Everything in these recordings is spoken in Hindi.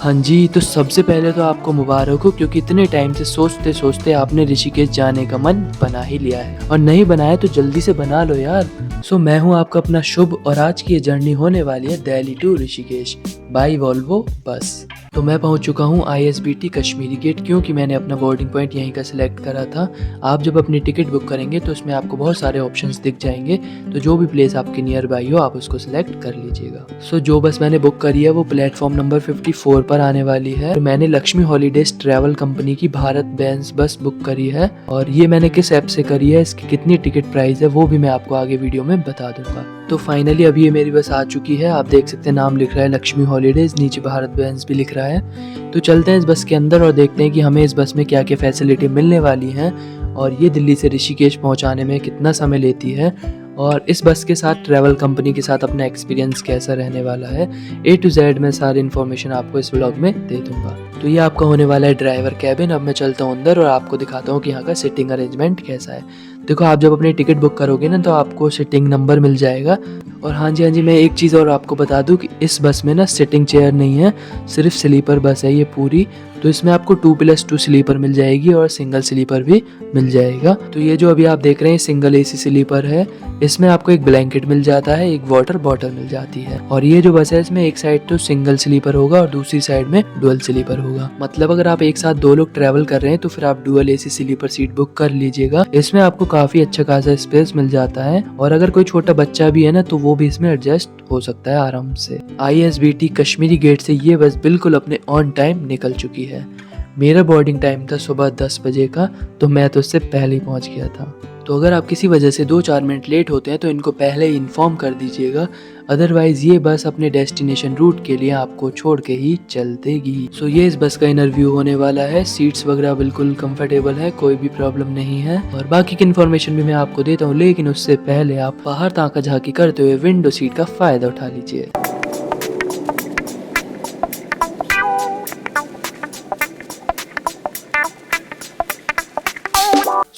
हाँ जी, तो सबसे पहले तो आपको मुबारक हो, क्योंकि इतने टाइम से सोचते सोचते आपने ऋषिकेश जाने का मन बना ही लिया है, और नहीं बनाया तो जल्दी से बना लो यार। मैं हूँ आपका अपना शुभ, और आज की ये जर्नी होने वाली है Delhi to Rishikesh by Volvo bus. तो मैं पहुंच चुका हूँ ISBT कश्मीरी गेट, क्योंकि मैंने अपना बोर्डिंग पॉइंट यहीं का सिलेक्ट करा था। आप जब अपनी टिकट बुक करेंगे तो उसमें आपको बहुत सारे ऑप्शंस दिख जाएंगे, तो जो भी प्लेस आपके नियर बाई हो आप उसको सिलेक्ट कर लीजिएगा। जो बस मैंने बुक करी है वो प्लेटफॉर्म नंबर 54 पर आने वाली है। मैंने लक्ष्मी हॉलीडेज ट्रैवल कंपनी की भारत बेंस बस बुक करी है, और ये मैंने किस ऐप से करी है, इसकी कितनी टिकट प्राइस है वो भी मैं आपको आगे वीडियो में बता दूंगा। तो फाइनली अभी ये मेरी बस आ चुकी है। आप देख सकते हैं नाम लिख रहा है लक्ष्मी हॉलीडेज, नीचे भारत बेंस भी लिख रहा है। तो चलते हैं इस बस के अंदर और देखते हैं कि हमें इस बस में क्या क्या फैसिलिटी मिलने वाली हैं, और ये दिल्ली से ऋषिकेश पहुंचाने में कितना समय लेती है, और इस बस के साथ ट्रैवल कंपनी के साथ अपना एक्सपीरियंस कैसा रहने वाला है। A to Z मैं सारी इन्फॉर्मेशन आपको इस व्लॉग में दे दूंगा। तो ये आपका होने वाला है ड्राइवर कैबिन। अब मैं चलता हूँ अंदर और आपको दिखाता हूँ कि यहाँ का सिटिंग अरेंजमेंट कैसा है। देखो, आप जब अपनी टिकट बुक करोगे ना तो आपको सिटिंग नंबर मिल जाएगा। और हाँ जी मैं एक चीज़ और आपको बता दूँ कि इस बस में ना सिटिंग चेयर नहीं है, सिर्फ स्लीपर बस है ये पूरी। तो इसमें आपको 2+2 स्लीपर मिल जाएगी और सिंगल स्लीपर भी मिल जाएगा। तो ये जो अभी आप देख रहे हैं सिंगल AC स्लीपर है, इसमें आपको एक ब्लैंकेट मिल जाता है, एक वाटर बॉटल मिल जाती है। और ये जो बस है इसमें एक साइड तो सिंगल स्लीपर होगा और दूसरी साइड में डुअल स्लीपर होगा। मतलब अगर आप एक साथ 2 लोग ट्रैवल कर रहे हैं तो फिर आप dual AC sleeper seat book कर लीजिएगा। इसमें आपको काफी अच्छा खासा स्पेस मिल जाता है, और अगर कोई छोटा बच्चा भी है ना तो वो भी इसमें एडजस्ट हो सकता है आराम से। ISBT कश्मीरी गेट से ये बस बिल्कुल अपने ऑन टाइम निकल चुकी है। मेरा बोर्डिंग टाइम था सुबह 10 बजे का, तो मैं तो उससे पहले ही पहुंच गया था। तो अगर आप किसी वजह से 2-4 मिनट लेट होते हैं तो इनको पहले ही इन्फॉर्म कर दीजिएगा, अदरवाइज ये बस अपने डेस्टिनेशन रूट के लिए आपको छोड़ के ही चल देगी। ये इस बस का इंटरव्यू होने वाला है। सीट्स वगैरह बिल्कुल कंफर्टेबल है, कोई भी प्रॉब्लम नहीं है, और बाकी की इन्फॉर्मेशन भी मैं आपको देता हूँ, लेकिन उससे पहले आप बाहर ताका झाकी करते हुए विंडो सीट का फायदा उठा लीजिए।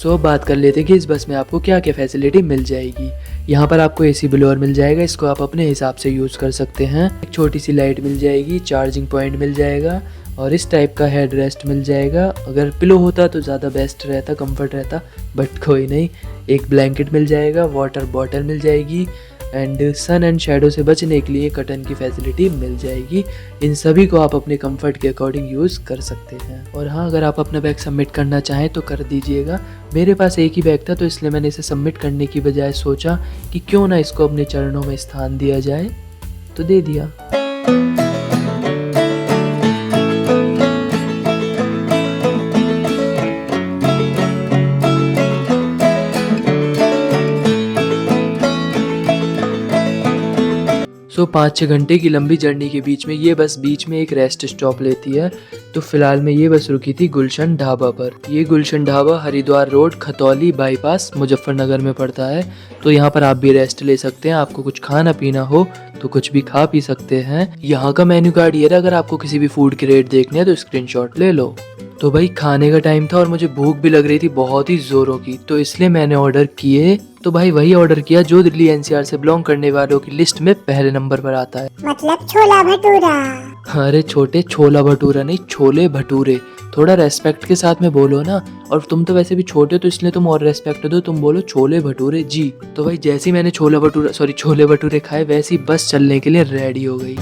अब बात कर लेते हैं कि इस बस में आपको क्या क्या फैसिलिटी मिल जाएगी। यहाँ पर आपको AC ब्लोअर मिल जाएगा, इसको आप अपने हिसाब से यूज़ कर सकते हैं। एक छोटी सी लाइट मिल जाएगी, चार्जिंग पॉइंट मिल जाएगा, और इस टाइप का हेड रेस्ट मिल जाएगा। अगर पिलो होता तो ज़्यादा बेस्ट रहता, कंफर्ट रहता, बट कोई नहीं। एक ब्लैंकेट मिल जाएगा, वाटर बॉटल मिल जाएगी, एंड सन एंड शैडो से बचने के लिए कर्टन की फैसिलिटी मिल जाएगी। इन सभी को आप अपने कंफर्ट के अकॉर्डिंग यूज़ कर सकते हैं। और हाँ, अगर आप अपना बैग सबमिट करना चाहें तो कर दीजिएगा। मेरे पास एक ही बैग था, तो इसलिए मैंने इसे सबमिट करने की बजाय सोचा कि क्यों ना इसको अपने चरणों में स्थान दिया जाए, तो दे दिया। सो 5-6 घंटे की लंबी जर्नी के बीच में ये बस बीच में एक रेस्ट स्टॉप लेती है। तो फिलहाल में ये बस रुकी थी गुलशन ढाबा पर। ये गुलशन ढाबा हरिद्वार रोड, खतौली बाईपास, मुजफ्फरनगर में पड़ता है। तो यहाँ पर आप भी रेस्ट ले सकते हैं। आपको कुछ खाना पीना हो तो कुछ भी खा पी सकते हैं। यहाँ का मेन्यू कार्ड ये रहा, अगर आपको किसी भी फूड के रेट देखने हैं तो स्क्रीनशॉट ले लो। तो भाई खाने का टाइम था और मुझे भूख भी लग रही थी बहुत ही जोरों की, तो इसलिए मैंने ऑर्डर किए। तो भाई वही ऑर्डर किया जो दिल्ली NCR से बिलोंग करने वालों की लिस्ट में पहले नंबर पर आता है, मतलब छोला भटूरा। अरे छोटे, छोला भटूरा नहीं, छोले भटूरे। थोड़ा रेस्पेक्ट के साथ में बोलो ना, और तुम तो वैसे भी छोटे हो तो इसलिए तुम और रेस्पेक्ट दो, तुम बोलो छोले भटूरे जी। तो भाई जैसे ही मैंने छोले भटूरे खाए, वैसे ही बस चलने के लिए रेडी हो गई।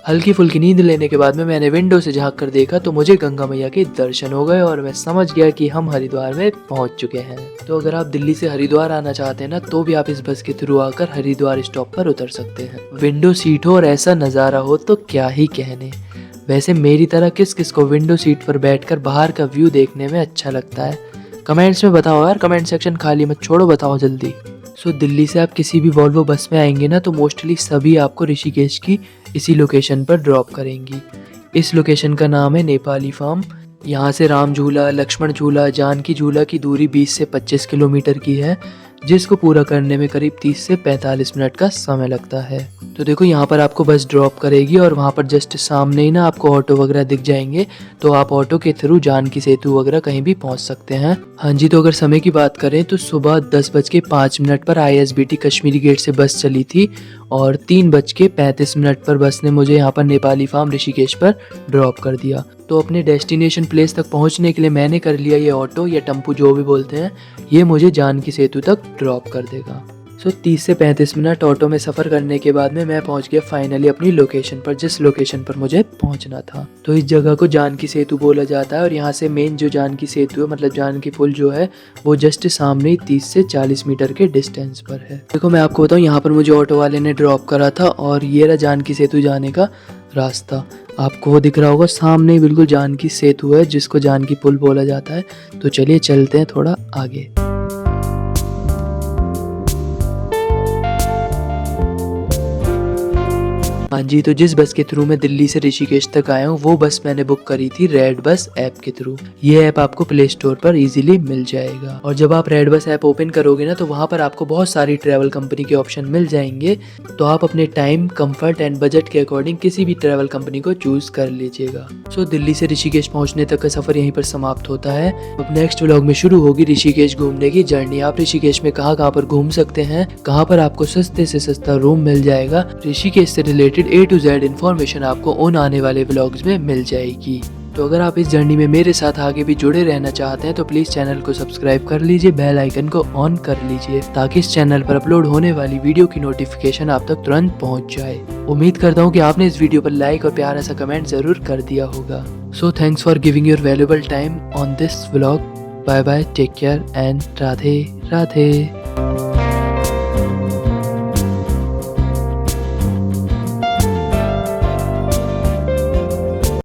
हल्की फुल्की नींद लेने के बाद में मैंने विंडो से झांक कर देखा तो मुझे गंगा मैया के दर्शन हो गए, और मैं समझ गया कि हम हरिद्वार में पहुंच चुके हैं। तो अगर आप दिल्ली से हरिद्वार आना चाहते हैं ना, तो भी आप इस बस के थ्रू आकर हरिद्वार स्टॉप पर उतर सकते हैं। विंडो सीट हो और ऐसा नज़ारा हो तो क्या ही कहने। वैसे मेरी तरह किस किस को विंडो सीट पर बैठकर बाहर का व्यू देखने में अच्छा लगता है, कमेंट्स में बताओ यार। कमेंट सेक्शन खाली मत छोड़ो, बताओ जल्दी। दिल्ली से आप किसी भी वॉल्वो बस में आएंगे ना तो मोस्टली सभी आपको ऋषिकेश की इसी लोकेशन पर ड्रॉप करेंगी। इस लोकेशन का नाम है नेपाली फार्म। यहाँ से राम झूला, लक्ष्मण झूला, जानकी झूला की दूरी 20 से 25 किलोमीटर की है, जिसको पूरा करने में करीब 30 से 45 मिनट का समय लगता है। तो देखो यहाँ पर आपको बस ड्रॉप करेगी और वहाँ पर जस्ट सामने ही ना आपको ऑटो वगैरह दिख जाएंगे, तो आप ऑटो के थ्रू जानकी सेतु वगैरह कहीं भी पहुँच सकते हैं। हाँ जी, तो अगर समय की बात करें तो सुबह 10:05 पर ISBT कश्मीरी गेट से बस चली थी और 3:35 पर बस ने मुझे यहाँ पर नेपाली फार्म ऋषिकेश पर ड्रॉप कर दिया। तो अपने डेस्टिनेशन प्लेस तक पहुँचने के लिए मैंने कर लिया ये ऑटो या टेम्पो जो भी बोलते हैं, ये मुझे जानकी सेतु तक ड्रॉप कर देगा। 30 से 35 मिनट ऑटो में सफ़र करने के बाद में मैं पहुंच गया फाइनली अपनी लोकेशन पर, जिस लोकेशन पर मुझे पहुंचना था। तो इस जगह को जानकी सेतु बोला जाता है और यहाँ से मेन जो जानकी सेतु है मतलब जानकी पुल जो है वो जस्ट सामने ही 30 से 40 मीटर के डिस्टेंस पर है। देखो मैं आपको बताऊँ, यहाँ पर मुझे ऑटो वाले ने ड्रॉप करा था और ये रहा जानकी सेतु जाने का रास्ता। आपको वो दिख रहा होगा सामने ही बिल्कुल जानकी सेतु है जिसको जानकी पुल बोला जाता है। तो चलिए चलते हैं थोड़ा आगे। हाँ जी, तो जिस बस के थ्रू मैं दिल्ली से ऋषिकेश तक आया हूँ वो बस मैंने बुक करी थी रेड बस ऐप के थ्रू। ये ऐप आपको प्ले स्टोर पर इजीली मिल जाएगा और जब आप रेड बस ऐप ओपन करोगे ना तो वहाँ पर आपको बहुत सारी ट्रैवल कंपनी के ऑप्शन मिल जाएंगे। तो आप अपने टाइम, कंफर्ट एंड बजट के अकॉर्डिंग किसी भी ट्रैवल कंपनी को चूज कर लीजिएगा। सो दिल्ली से ऋषिकेश पहुँचने तक का सफर यहीं पर समाप्त होता है। अब नेक्स्ट व्लॉग में शुरू होगी ऋषिकेश घूमने की जर्नी। आप ऋषिकेश में कहाँ पर घूम सकते हैं, कहाँ पर आपको सस्ते से सस्ता रूम मिल जाएगा, ऋषिकेश से related A to Z information आपको उन आने वाले व्लॉग्स में मिल जाएगी। तो अगर आप इस जर्नी में मेरे साथ आगे भी जुड़े रहना चाहते हैं तो प्लीज चैनल को सब्सक्राइब कर लीजिए, बेल आइकन को ऑन कर लीजिए ताकि इस चैनल पर अपलोड होने वाली वीडियो की नोटिफिकेशन आप तक तुरंत पहुंच जाए। उम्मीद करता हूं कि आपने इस वीडियो पर लाइक और प्यारा सा कमेंट जरूर कर दिया होगा। So thanks for giving your valuable time on this vlog. Bye bye, take care and Radhe Radhe.